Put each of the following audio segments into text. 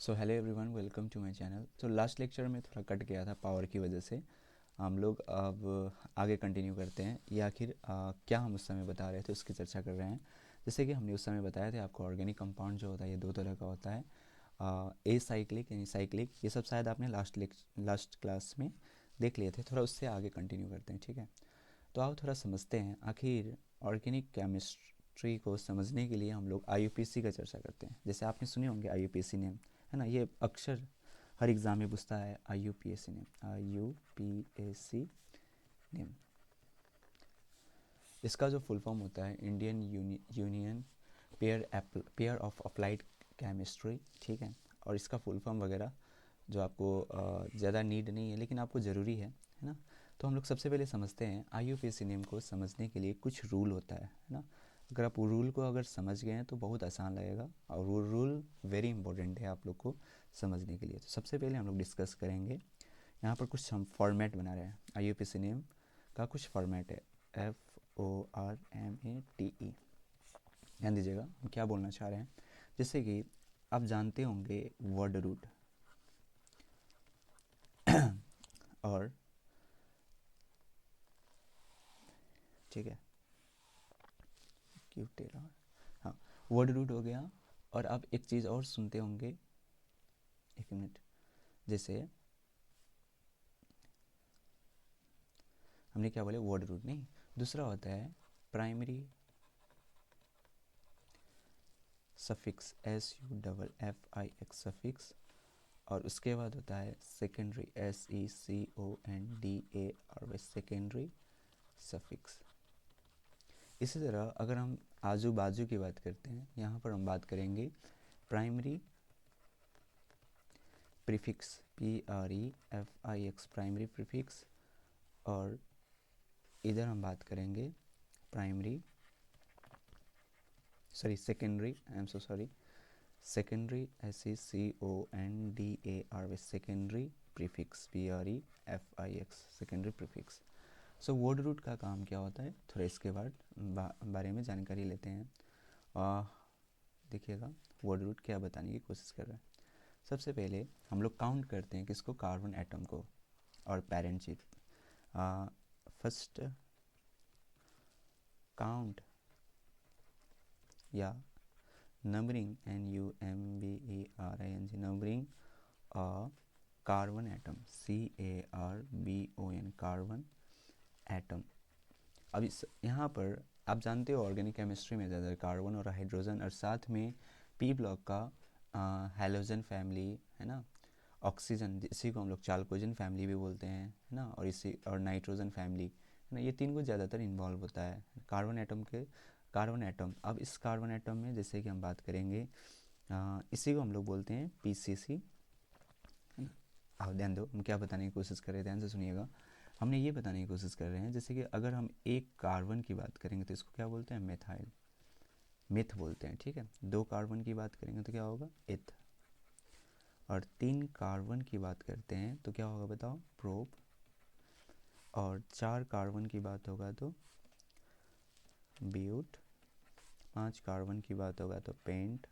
So hello everyone, welcome to my channel. तो last lecture में थोड़ा कट गया था पावर की वजह से। हम लोग अब आगे कंटिन्यू करते हैं। ये आखिर क्या हम उस समय बता रहे थे उसकी चर्चा कर रहे हैं। जैसे कि हमने उस समय बताया था आपको, ऑर्गेनिक कंपाउंड जो होता है ये दो तरह का होता है। ए साइक्लिक यानी साइक्लिक, ये सब शायद आपने लास्ट क्लास में देख लिए थे। थोड़ा उससे आगे कंटिन्यू करते हैं, ठीक है। तो आओ थोड़ा समझते हैं आखिर ऑर्गेनिक केमिस्ट्री को समझने के लिए हम लोग आईयूपीएसी का चर्चा करते हैं। जैसे आपने सुने होंगे आईयूपीएसी नेम, है ना। ये अक्सर हर एग्ज़ाम में पूछता है, आईयूपीएसी नेम, आईयूपीएसी नेम। इसका जो फुल फॉर्म होता है Indian union pair of applied chemistry, ठीक है। और इसका फुल फॉर्म वगैरह जो आपको ज़्यादा नीड नहीं है लेकिन आपको ज़रूरी है ना। तो हम लोग सबसे पहले समझते हैं आईयूपीएसी नेम को समझने के लिए कुछ रूल होता है ना। अगर आप रूल को अगर समझ गए हैं तो बहुत आसान लगेगा, और वो रूल वेरी इंपॉर्टेंट है आप लोग को समझने के लिए। तो सबसे पहले हम लोग डिस्कस करेंगे, यहाँ पर कुछ हम फॉर्मेट बना रहे हैं। आईयूपीएसी नेम का कुछ फॉर्मेट है, FORMATE। ध्यान दीजिएगा हम क्या बोलना चाह रहे हैं। जैसे कि आप जानते होंगे वर्ड रूट और, ठीक है, क्यूटेलर, हाँ, वर्ड रूट हो गया। और आप एक चीज़ और सुनते होंगे, एक मिनट, जैसे हमने क्या बोले, वर्ड रूट नहीं, दूसरा होता है प्राइमरी सफिक्स, SUFFIX सफिक्स। और उसके बाद होता है सेकेंडरी, SECONDAR, सेकेंडरी सफिक्स। इसी तरह अगर हम आजू बाजू की बात करते हैं, यहाँ पर हम बात करेंगे primary prefix, PREFIX, primary prefix. और इधर हम बात करेंगे primary, sorry secondary, I am so sorry, secondary, SECONDAR, secondary prefix, PREFIX, secondary prefix. So word root का काम क्या होता है, थोड़ा इसके बाद बारे में जानकारी लेते हैं। देखिएगा वर्ड रूट क्या बताने की कोशिश कर रहे हैं। सबसे पहले हम लोग काउंट करते हैं किसको, कार्बन एटम को और पेरेंट चीज। फर्स्ट काउंट या numbering, NUMBERING, numbering carbon atom, CARBON, carbon atom. अब इस यहाँ पर आप जानते हो ऑर्गेनिक केमिस्ट्री में ज़्यादा कार्बन और हाइड्रोजन, और साथ में पी ब्लॉक का हैलोजन फैमिली, है ना। ऑक्सीजन, इसी को हम लोग चाल्कोजन फैमिली भी बोलते हैं, है ना। और इसी और नाइट्रोजन फैमिली, है ना। ये तीन को ज़्यादातर इन्वॉल्व होता है कार्बन एटम के, कार्बन एटम। अब इस कार्बन एटम में जैसे कि हम बात करेंगे, इसी को हम लोग बोलते हैं PCC, है ना। आप ध्यान दो हम क्या बताने की कोशिश कर रहे हैं, ध्यान से सुनिएगा। हमने ये बताने की कोशिश कर रहे हैं जैसे कि अगर हम एक कार्बन की बात करेंगे तो इसको क्या बोलते हैं, मेथाइल, मिथ बोलते हैं, ठीक है। दो कार्बन की बात करेंगे तो क्या होगा, एथ। और तीन कार्बन की बात करते हैं तो क्या होगा बताओ, प्रोप। और चार कार्बन की बात होगा तो ब्यूट। पांच कार्बन की बात होगा तो पेंट।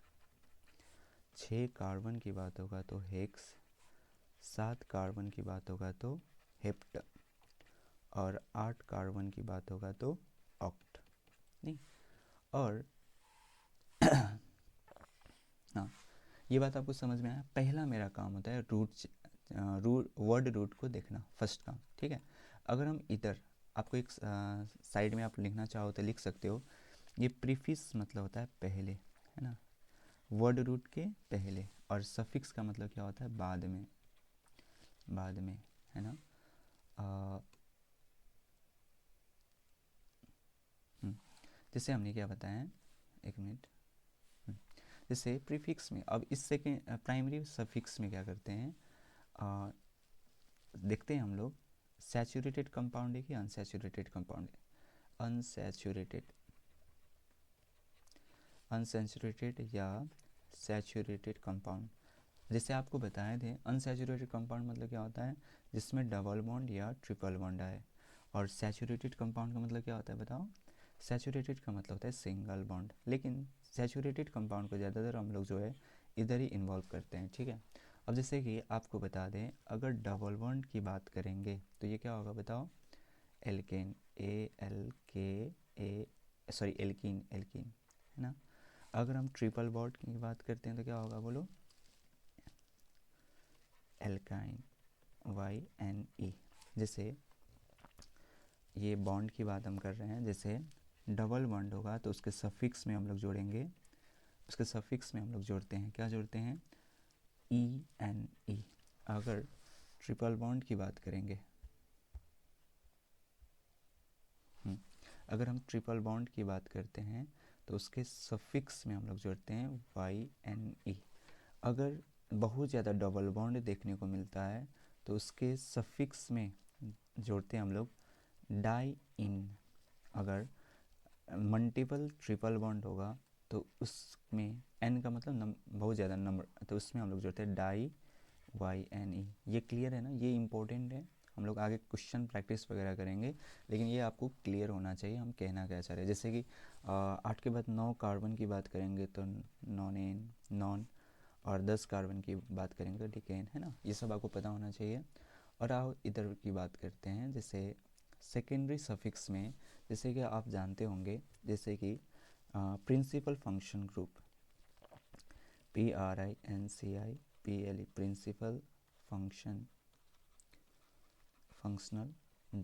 छः कार्बन की बात होगा तो हेक्स। सात कार्बन की बात होगा तो हेप्ट। और आठ कार्बन की बात होगा तो ऑक्ट, नहीं। और हाँ, ये बात आपको समझ में आया। पहला मेरा काम होता है वर्ड रूट को देखना, फर्स्ट काम, ठीक है। अगर हम इधर आपको एक साइड में आप लिखना चाहो तो लिख सकते हो, ये प्रीफिक्स मतलब होता है पहले, है ना, वर्ड रूट के पहले। और सफिक्स का मतलब क्या होता है, बाद में, बाद में, है ना। आ, जैसे हमने क्या बताया, एक मिनट। जैसे प्रीफिक्स में, अब इस सेकेंड प्राइमरी सफिक्स में क्या करते हैं, देखते हैं हम लोग, सैचुरेटेड कंपाउंड है कि अनसैचुरेटेड कंपाउंड है, अनसैचुरेटेड, अनसैचुरेटेड या सैचुरेटेड कंपाउंड। जैसे आपको बताए थे अनसैचुरेटेड कंपाउंड मतलब क्या होता है, जिसमें डबल बॉन्ड या ट्रिपल बॉन्ड आए। और सैचुरेटेड कंपाउंड का मतलब क्या होता है बताओ, सैचुरेटेड का मतलब होता है सिंगल बॉन्ड। लेकिन सैचुरेटेड कंपाउंड को ज़्यादातर हम लोग जो है इधर ही इन्वॉल्व करते हैं, ठीक है। अब जैसे कि आपको बता दें, अगर डबल बॉन्ड की बात करेंगे तो ये क्या होगा बताओ, एल्केन, एल्कीन, एल्कीन, है ना। अगर हम ट्रिपल बॉन्ड की बात करते हैं तो क्या होगा बोलो, एल्काइन, YNE। जैसे ये बॉन्ड की बात हम कर रहे हैं, जैसे डबल बॉन्ड होगा तो उसके सफिक्स में हम लोग जोड़ेंगे, उसके सफिक्स में हम लोग जोड़ते हैं, क्या जोड़ते हैं, ENE। अगर ट्रिपल बॉन्ड की बात करेंगे, अगर हम ट्रिपल बॉन्ड की बात करते हैं तो उसके सफिक्स में हम लोग जोड़ते हैं YNE। अगर बहुत ज़्यादा डबल बॉन्ड देखने को मिलता है तो उसके सफिक्स में जोड़ते हैं हम लोग डाई इन। अगर मल्टीपल ट्रिपल बॉन्ड होगा तो उसमें n का मतलब बहुत ज़्यादा नंबर, तो उसमें हम लोग जोड़ते हैं डाई YNE। ये क्लियर है ना, ये इम्पोर्टेंट है, हम लोग आगे क्वेश्चन प्रैक्टिस वगैरह करेंगे, लेकिन ये आपको क्लियर होना चाहिए हम कहना क्या चाह रहे हैं। जैसे कि 8 के बाद 9 कार्बन की बात करेंगे तो नॉन, नॉन, और 10 कार्बन की बात करेंगे तो डिकेन, है ना, ये सब आपको पता होना चाहिए। और आओ इधर की बात करते हैं, जैसे सेकेंडरी सफिक्स में, जैसे कि आप जानते होंगे, जैसे कि principal function group, PRINCIPLE, principal function, functional,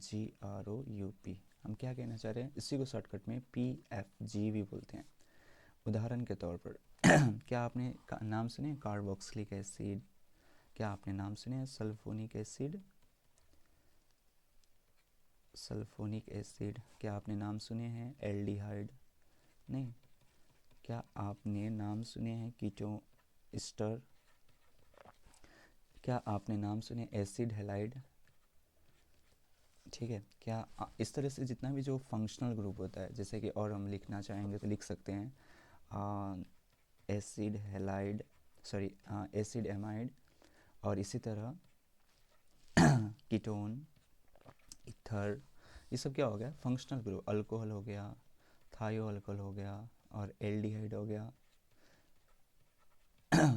GROUP। हम क्या कहना चाह रहे हैं, इसी को शॉर्टकट में PFG भी बोलते हैं। उदाहरण के तौर पर क्या आपने नाम सुने कार्बोक्सिलिक एसिड, क्या आपने नाम सुने हैं सल्फोनिक एसिड, सल्फोनिक एसिड, क्या आपने नाम सुने हैं एल्डिहाइड, नहीं, क्या आपने नाम सुने हैं कीटो एस्टर, क्या आपने नाम सुने एसिड हैलाइड, ठीक है। क्या इस तरह से जितना भी जो फंक्शनल ग्रुप होता है, जैसे कि और हम लिखना चाहेंगे तो लिख सकते हैं acid halide, sorry acid amide, और इसी तरह कीटोन, इथर, ये सब क्या हो गया फंक्शनल ग्रुप। अल्कोहल हो गया, थायो अल्कोहल हो गया, और एल्डिहाइड हो गया।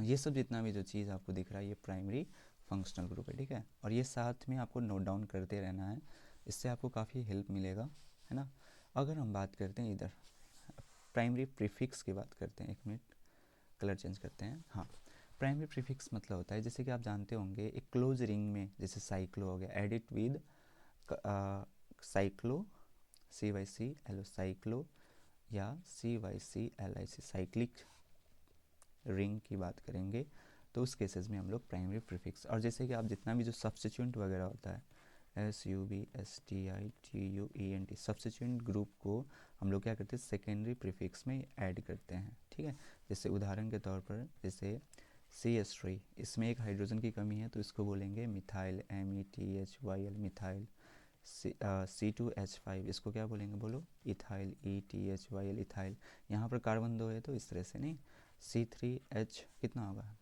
ये सब जितना भी जो चीज़ आपको दिख रहा है ये प्राइमरी फंक्शनल ग्रुप है, ठीक है। और ये साथ में आपको नोट डाउन करते रहना है, इससे आपको काफ़ी हेल्प मिलेगा, है ना। अगर हम बात करते हैं इधर प्राइमरी प्रीफिक्स की बात करते हैं, एक मिनट कलर चेंज करते हैं, हाँ। प्राइमरी प्रीफिक्स मतलब होता है, जैसे कि आप जानते होंगे एक क्लोज रिंग में, जैसे साइक्लो हो गया, edit with cyclo, CYCLO cyclo, या CYCLIC साइक्लिक रिंग की बात करेंगे तो उस केसेस में हम लोग प्राइमरी प्रीफिक्स। और जैसे कि आप जितना भी जो सब्स्टिट्यूएंट वगैरह होता है, SUBSTITUENT, सब्स्टिट्यूएंट ग्रुप को हम लोग क्या करते हैं सेकेंडरी प्रीफिक्स में ऐड करते हैं, ठीक है। जैसे उदाहरण के तौर पर जैसे CH3, इसमें एक हाइड्रोजन की कमी है तो इसको बोलेंगे मिथाइल, METHYL मिथाइल। C2H5, इसको क्या बोलेंगे बोलो, इथाइल, ETHYL इथाइल। यहाँ पर कार्बन 2 है तो इस तरह से नहीं। C3H कितना होगा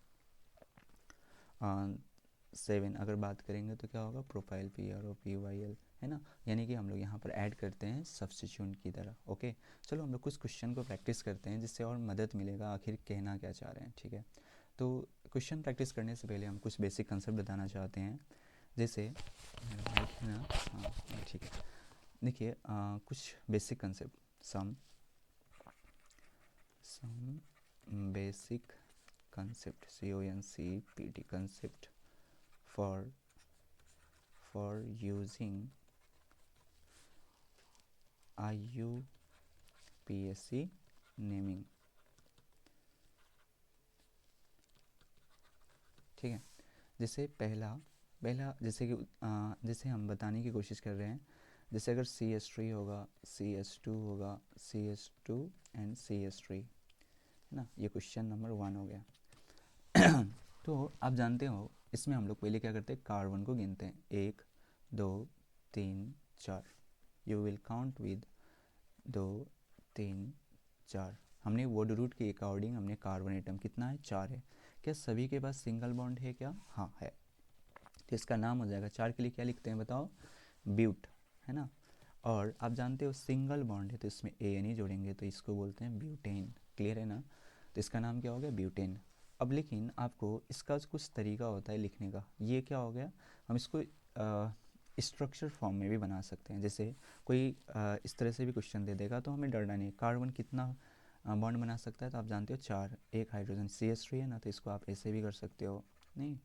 7, अगर बात करेंगे तो क्या होगा प्रोपाइल, PROPYL, है ना। यानी कि हम लोग यहाँ पर ऐड करते हैं सब्स्टिट्यूएंट की तरह, ओके। चलो हम लोग कुछ क्वेश्चन को प्रैक्टिस करते हैं जिससे और मदद मिलेगा आखिर कहना क्या चाह रहे हैं, ठीक है। तो क्वेश्चन प्रैक्टिस करने से पहले हम कुछ बेसिक कंसेप्ट बताना चाहते हैं, जैसे है ना, हाँ ठीक है। देखिए कुछ basic concept, some basic concept, CONCEPT concept for using IUPAC naming, ठीक है। जैसे पहला जैसे कि जैसे हम बताने की कोशिश कर रहे हैं, जैसे अगर CH3 होगा, CH2 होगा, CH2 एंड CH3, है ना, ये क्वेश्चन नंबर 1 हो गया। तो आप जानते हो इसमें हम लोग पहले क्या करते हैं कार्बन को गिनते हैं, 1 2 3 4, यू विल काउंट विद 2 3 4। हमने वर्ड रूट के अकॉर्डिंग हमने कार्बन एटम कितना है 4 है। क्या सभी के पास सिंगल बॉन्ड है क्या, हाँ है, तो इसका नाम हो जाएगा 4 के लिए क्या लिखते हैं बताओ, ब्यूट, है ना। और आप जानते हो सिंगल बॉन्ड है तो इसमें AN ही जोड़ेंगे तो इसको बोलते हैं ब्यूटेन, क्लियर है ना। तो इसका नाम क्या हो गया ब्यूटेन। अब लेकिन आपको इसका कुछ तरीका होता है लिखने का। ये क्या हो गया, हम इसको स्ट्रक्चर फॉर्म में भी बना सकते हैं। जैसे कोई इस तरह से भी क्वेश्चन दे देगा तो हमें डरना नहीं। कार्बन कितना बॉन्ड बना सकता है, तो आप जानते हो 4, एक हाइड्रोजन CH3 है ना, तो इसको आप ऐसे भी कर सकते हो। नहीं,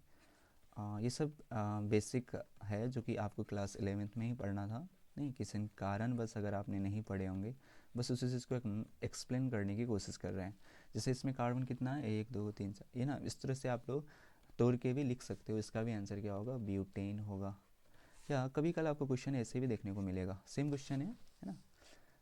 ये सब बेसिक है जो कि आपको क्लास 11th में ही पढ़ना था। नहीं, किसी कारण बस अगर आपने नहीं पढ़े होंगे, बस उसी चीज़ को एक्सप्लेन करने की कोशिश कर रहे हैं। जैसे इसमें कार्बन कितना है, 1 2 3 4, ये ना इस तरह से आप लोग तोड़ के भी लिख सकते हो। इसका भी आंसर क्या होगा, ब्यूटेन होगा। या कभी कल आपको क्वेश्चन ऐसे भी देखने को मिलेगा, सेम क्वेश्चन है ना।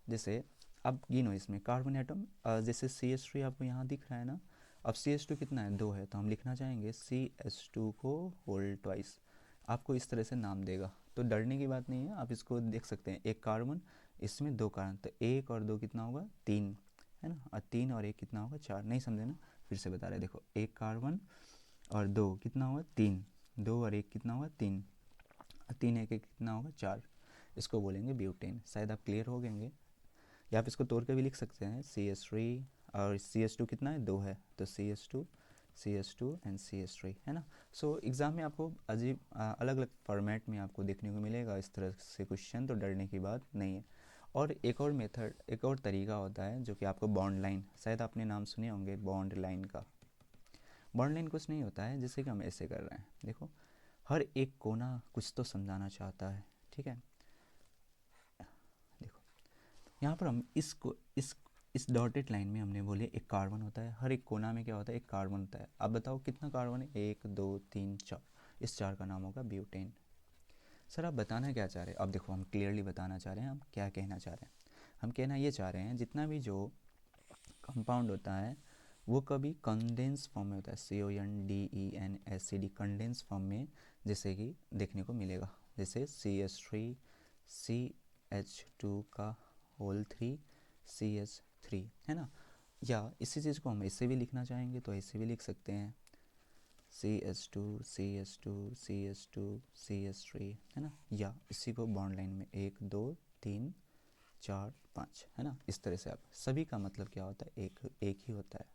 जैसे अब गिनो इसमें कार्बन एटम, जैसे CH3 आपको यहाँ दिख रहा है ना। अब CH2 कितना है, 2 है, तो हम लिखना चाहेंगे CH2 को होल ट्वाइस। आपको इस तरह से नाम देगा, तो डरने की बात नहीं है। आप इसको देख सकते हैं, एक कार्बन, इसमें 2 कार्बन, तो 1 और 2 कितना होगा, 3 है ना। और 3 और 1 कितना होगा, 4। नहीं समझे ना, फिर से बता रहे, देखो 1 कार्बन और 2 कितना होगा, 3, 2 और 1 कितना होगा, 3, 3 1 कितना होगा, 4। इसको बोलेंगे ब्यूटेन। शायद आप क्लियर हो गएंगे। या आप इसको तोड़ के भी लिख सकते हैं, CH3 और CH2 कितना है, 2 है, तो CH2 एंड CH3 है ना। सो एग्ज़ाम में आपको अजीब अलग अलग फॉर्मेट में आपको देखने को मिलेगा इस तरह से क्वेश्चन, तो डरने की बात नहीं है। और एक और मेथड, एक और तरीका होता है जो कि आपको बॉन्ड लाइन, शायद आपने नाम सुने होंगे बॉन्ड लाइन का। बॉन्ड लाइन कुछ नहीं होता है, जैसे कि हम ऐसे कर रहे हैं, देखो हर एक कोना कुछ तो समझाना चाहता है, ठीक है। देखो यहाँ पर हम इसको इस डॉटेड लाइन में हमने बोले एक कार्बन होता है, हर एक कोना में क्या होता है, एक कार्बन होता है। अब बताओ कितना कार्बन है, 1 2 3 4, इस 4 का नाम होगा ब्यूटेन। सर आप बताना क्या चाह रहे हैं, अब देखो हम क्लियरली बताना चाह रहे हैं, हम क्या कहना चाह रहे हैं। हम कहना ये चाह रहे हैं, जितना भी जो कंपाउंड होता है वो कभी कंडेंस फॉर्म में होता है, CONDENSED, कंडेंस फॉर्म में, जैसे कि देखने को मिलेगा, जैसे CH3 CH2 का होल 3 CH3 है ना। या इसी चीज़ को हम ऐसे भी लिखना चाहेंगे तो ऐसे भी लिख सकते हैं, CH2 CH2 CH2 CH3 है ना। या इसी को बॉन्ड लाइन में 1 2 3 4 5 है ना, इस तरह से। आप सभी का मतलब क्या होता है, एक ही होता है।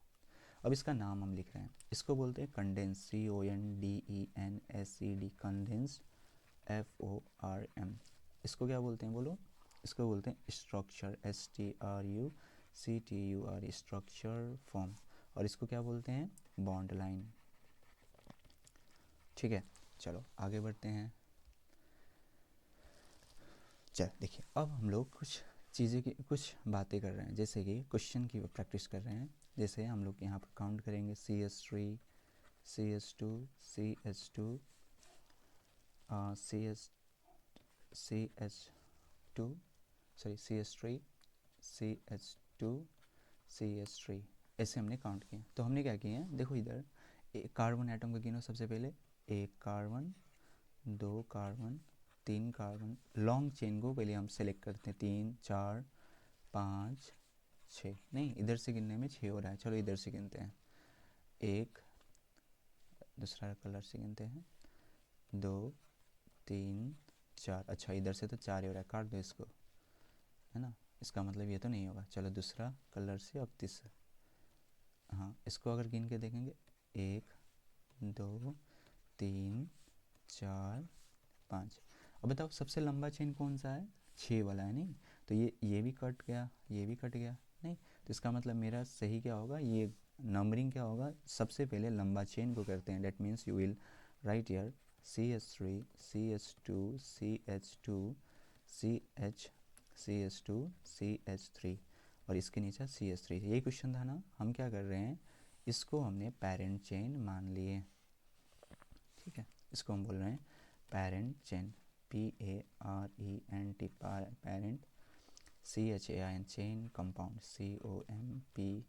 अब इसका नाम हम लिख रहे हैं, इसको बोलते हैं कंडेंस, CONDENSED, कंडेंस FORM। इसको क्या बोलते हैं, बोलो। इसको बोलते हैं स्ट्रक्चर, STRUCTUR, स्ट्रक्चर फॉर्म। और इसको क्या बोलते हैं, बॉन्ड लाइन। ठीक है, चलो आगे बढ़ते हैं। चल देखिए, अब हम लोग कुछ चीज़ें की कुछ बातें कर रहे हैं, जैसे कि क्वेश्चन की प्रैक्टिस कर रहे हैं। जैसे हम लोग यहाँ पर काउंट करेंगे, CH3 CH2 CH2 CH2 sorry CH3 CH2 CH3, ऐसे हमने काउंट किया। तो हमने क्या किया है, देखो इधर एक कार्बन एटम को गिनो सबसे पहले, 1 carbon 2 carbon 3 carbon. Long chain को पहले हम सेलेक्ट करते हैं, 3 4 5 6, नहीं इधर से गिनने में 6 हो रहा है, चलो इधर से गिनते हैं, 1, दूसरा कलर से गिनते हैं, 2 3 4, अच्छा इधर से तो 4 ही हो रहा है, काट दो इसको, है ना। इसका मतलब ये तो नहीं होगा, चलो दूसरा कलर से, अब तीसरा, हाँ इसको अगर गिन के देखेंगे, 1 2 3 4 5। अब बताओ सबसे लंबा चेन कौन सा है, 6 वाला है। नहीं तो ये भी कट गया, ये भी कट गया, नहीं तो इसका मतलब मेरा सही क्या होगा, ये नंबरिंग क्या होगा, सबसे पहले लंबा चेन को करते हैं। That means you will write here CH3 CH2 CH2 CH2 CH3 और इसके नीचे CH3। यही क्वेश्चन था ना, हम क्या कर रहे हैं, इसको हमने पेरेंट चेन मान लिए, ठीक है। इसको हम बोल रहे हैं parent chain, PARENT, parent, CHAIN chain, compound COMP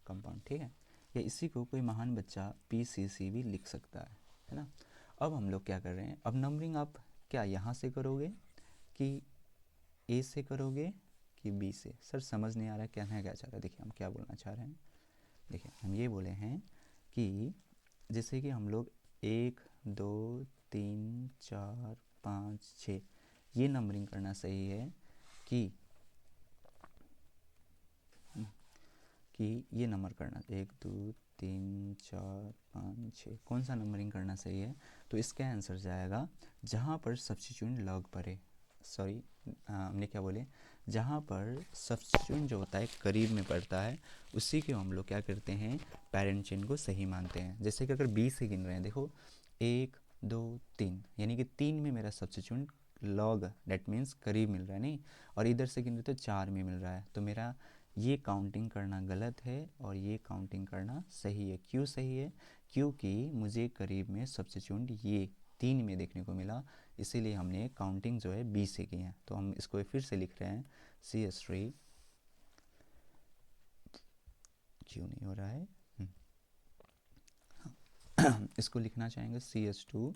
compound, ठीक है। या इसी को कोई महान बच्चा PCC भी लिख सकता है ना। अब हम लोग क्या कर रहे हैं, अब नंबरिंग आप क्या यहाँ से करोगे कि A से करोगे कि B से, सर समझ नहीं आ रहा है कहना क्या चाह रहा है। देखिए हम क्या बोलना चाह रहे हैं, देखिए हम ये बोले हैं कि जैसे कि हम लोग 1 2 3 4 5 6 ये नंबरिंग करना सही है कि ये नंबर करना 1 2 3 4 5 6, कौन सा नंबरिंग करना सही है? तो इसका आंसर जाएगा जहाँ पर सब्स्टिट्यूएंट लॉग पड़े, सॉरी हमने क्या बोले, जहाँ पर सब्स्टिट्यूएंट जो होता है करीब में पड़ता है उसी के हम लोग क्या करते हैं, पेरेंट चेन को सही मानते हैं। जैसे कि अगर 20 से गिन रहे हैं, देखो 1 2 3, यानी कि 3 में मेरा सब्स्टिट्यूएंट लॉग, डेट मीन्स करीब मिल रहा है, नहीं, और इधर से गिन रहे तो 4 में मिल रहा है, तो मेरा ये काउंटिंग करना गलत है और ये काउंटिंग करना सही है। क्यों सही है? क्योंकि मुझे करीब में सब्स्टिट्यूएंट ये 3 में देखने को मिला, इसीलिए हमने काउंटिंग जो है 20 से की है। तो हम इसको फिर से लिख रहे हैं, CS3, क्यों नहीं हो रहा है, इसको लिखना चाहेंगे CS2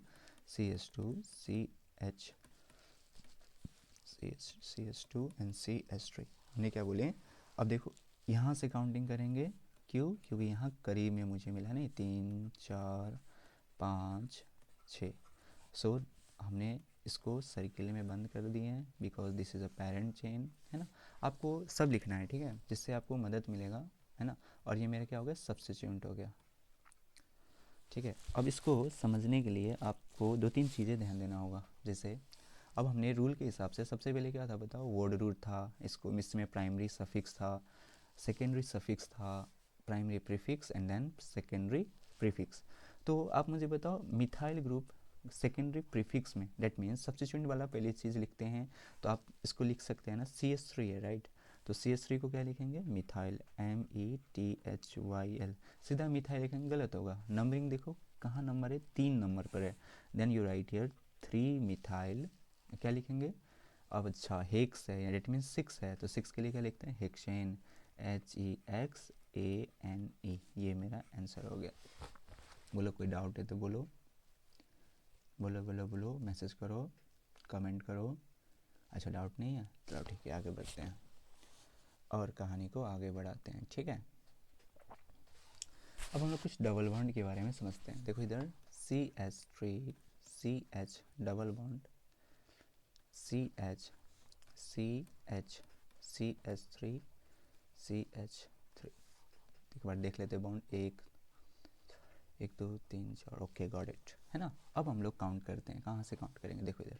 CS2 एंड CS3। हमने क्या बोले, अब देखो यहाँ से काउंटिंग करेंगे, क्यों? क्योंकि यहाँ करीब में मुझे मिला नहीं, 3 4 5 6, सो हमने इसको सर्किल में बंद कर दिए हैं, because this is a parent chain, है ना। आपको सब लिखना है, ठीक है, जिससे आपको मदद मिलेगा, है ना। और ये मेरा क्या हो गया, सब्स्टिट्यूएंट हो गया, ठीक है। अब इसको समझने के लिए आपको 2-3 चीज़ें ध्यान देना होगा। जैसे अब हमने रूल के हिसाब से सबसे पहले क्या था बताओ, वर्ड रूट था, इसको इसमें प्राइमरी सफिक्स था, सेकेंडरी सफिक्स था, primary prefix and then secondary prefix. तो आप मुझे बताओ मिथाइल ग्रुप सेकेंडरी प्रीफिक्स में, डेट मीन्स सब्स्टिट्यूएंट वाला पहली चीज़ लिखते हैं, तो आप इसको लिख सकते हैं ना, CS3 है, राइट। तो CS3 को क्या लिखेंगे, मिथाइल, METHYL, सीधा मिथाइल लिखेंगे, गलत होगा। नंबरिंग देखो कहाँ नंबर है, 3 नंबर पर है, then you write here 3 methyl, क्या लिखेंगे अब, अच्छा हेक्स है, डेट मीन्स 6 है, तो 6 के लिए क्या लिखते हैं, हेक्सेन, HEXANE, ये मेरा आंसर हो गया। बोलो कोई डाउट है तो बोलो, बोलो बोलो बोलो, मैसेज करो, कमेंट करो। अच्छा डाउट नहीं है, चलो ठीक है, आगे बढ़ते हैं और कहानी को आगे बढ़ाते हैं, ठीक है। अब हम लोग कुछ डबल बॉन्ड के बारे में समझते हैं। देखो इधर CH3 CH double bond, CH CH CH3 CH3, एक बार देख लेते बॉन्ड, 1 2 3 4, ओके गॉट इट, है ना। अब हम लोग काउंट करते हैं, कहाँ से काउंट करेंगे, देखो इधर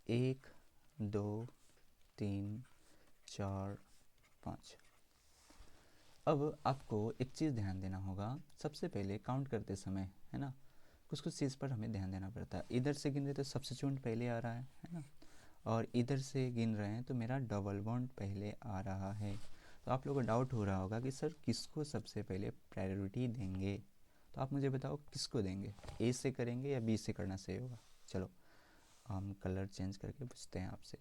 1 2 3 4 5। अब आपको एक चीज़ ध्यान देना होगा, सबसे पहले काउंट करते समय, है ना, कुछ कुछ चीज़ पर हमें ध्यान देना पड़ता है। इधर से गिन रहे तो सब्स्टिट्यूएंट पहले आ रहा है ना, और इधर से गिन रहे हैं तो मेरा डबल बॉन्ड पहले आ रहा है। तो आप लोगों को डाउट हो रहा होगा कि सर किसको सबसे पहले प्रायोरिटी देंगे, तो आप मुझे बताओ किसको देंगे, A से करेंगे या B से करना सही होगा। चलो हम कलर चेंज करके पूछते हैं आपसे,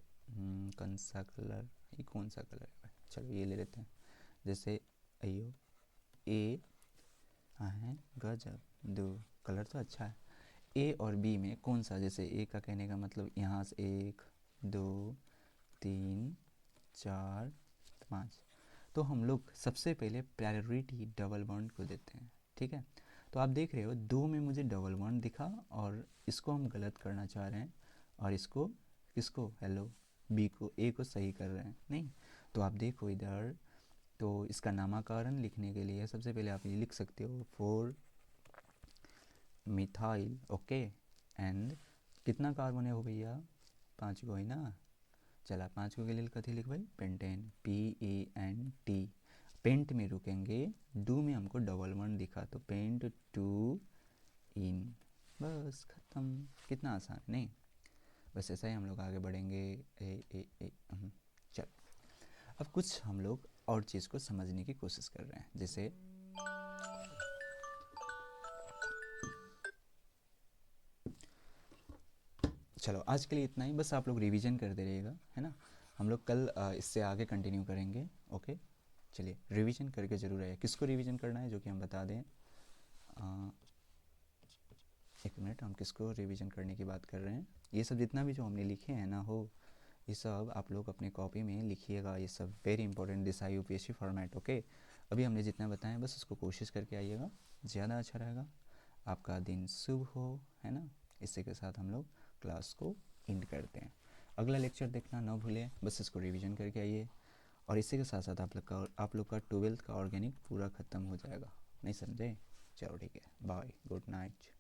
कौन सा कलर, ये कौन सा कलर है, चलो ये ले लेते हैं। जैसे अयो A, हाँ है, गजब, दो कलर तो अच्छा है। A और B में कौन सा, जैसे A का कहने का मतलब यहाँ से 1 2 3 4 5, तो हम लोग सबसे पहले प्रायोरिटी डबल बॉन्ड को देते हैं, ठीक है। तो आप देख रहे हो 2 में मुझे डबल बॉन्ड दिखा और इसको हम गलत करना चाह रहे हैं, और इसको किसको, हेलो B को, A को सही कर रहे हैं, नहीं। तो आप देखो इधर, तो इसका नामकरण लिखने के लिए सबसे पहले आप ये लिख सकते हो 4 मिथाइल, ओके, एंड कितना कार्बन है वो भैया, 5 को है ना। चला 5 को के लिए कथी लिख भाई, पेंटेन, PENT, पेंट में रुकेंगे, डू में हमको डबल बॉन्ड दिखा तो पेंट 2 इन, बस ख़त्म, कितना आसान, नहीं। बस ऐसा ही हम लोग आगे बढ़ेंगे। चल अब कुछ हम लोग और चीज़ को समझने की कोशिश कर रहे हैं, जैसे चलो आज के लिए इतना ही, बस आप लोग रिवीजन करते रहिएगा, है ना। हम लोग कल इससे आगे कंटिन्यू करेंगे, ओके। चलिए रिवीजन करके ज़रूर आइए, किसको रिवीजन करना है जो कि हम बता दें, एक मिनट, हम किसको रिवीजन करने की बात कर रहे हैं। ये सब जितना भी जो हमने लिखे हैं ना हो, ये सब आप लोग अपने कॉपी में लिखिएगा, ये सब very important, this I UPSC format, okay. अभी हमने जितना बताया बस उसको कोशिश करके आइएगा, ज़्यादा अच्छा रहेगा। आपका दिन शुभ हो, है ना। इसी के साथ हम लोग क्लास को एंड करते हैं। अगला लेक्चर देखना ना भूलें, बस इसको रिवीजन करके आइए, और इसी के साथ साथ आप लोग का 12th का ऑर्गेनिक पूरा ख़त्म हो जाएगा, नहीं समझे? चलो ठीक है, बाय, गुड नाइट।